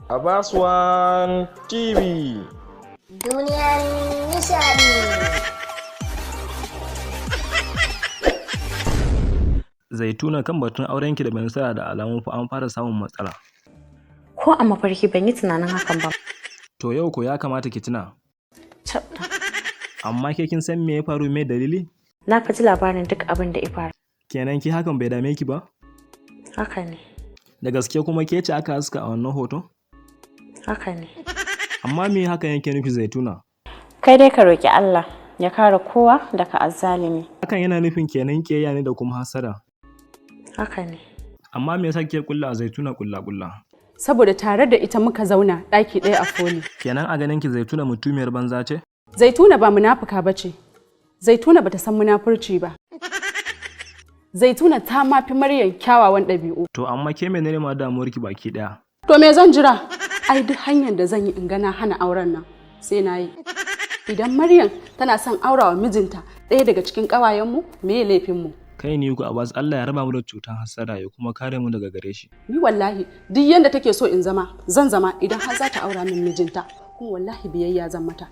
Abbas TV. Duniyar nishadi. Zaituna, kan batun aurenki da Bansara da alamun fa an fara samun matsala. Ko a mafarki ban yi tunanin hakan ba. To yau ko ya kamata ki tuna. Amma ke kin san me ya faru, me dalili? Na faji labarin duk abin da ya faru. Kenan ki hakan bai dame ki ba? Haka ne. Da gaske kuma ke ce aka haska a wannan hoto? Haka ne. Amma me hakan yake nufi, Zaituna? Kai dai ka roki Allah ya kare kowa daga azzalimi. Hakan yana nufin kenan kiyayya ne da kuma hasada. Haka ne. Amma me yasa kike kulla a Zaituna kulla? Saboda tare da ita muka zauna ɗaki ɗaya a foli. Kenan a ganin ki Zaituna mutumiyar banza ce? Zaituna ba munafuka bace. Zaituna bata san munafurci ba. Zaituna ta mafi Maryam kyawawan ɗabi'u. To amma ke menene ma damuwarki baki ɗaya? To me zan jira? Ai duk hanyar da zan yi in gana hana auren nan sai na yi. Idan Maryam tana son aurawa mijinta ɗaya daga cikin ƙawayenmu, me laifinmu? Kai ni ku Abbas, Allah ya raba mu da cutar hassada ya kuma kare mu daga gare shi. Ni wallahi duk yanda take so in zama zan zama idan har za ta aura min mijinta, kuma wallahi biyayya zan mata.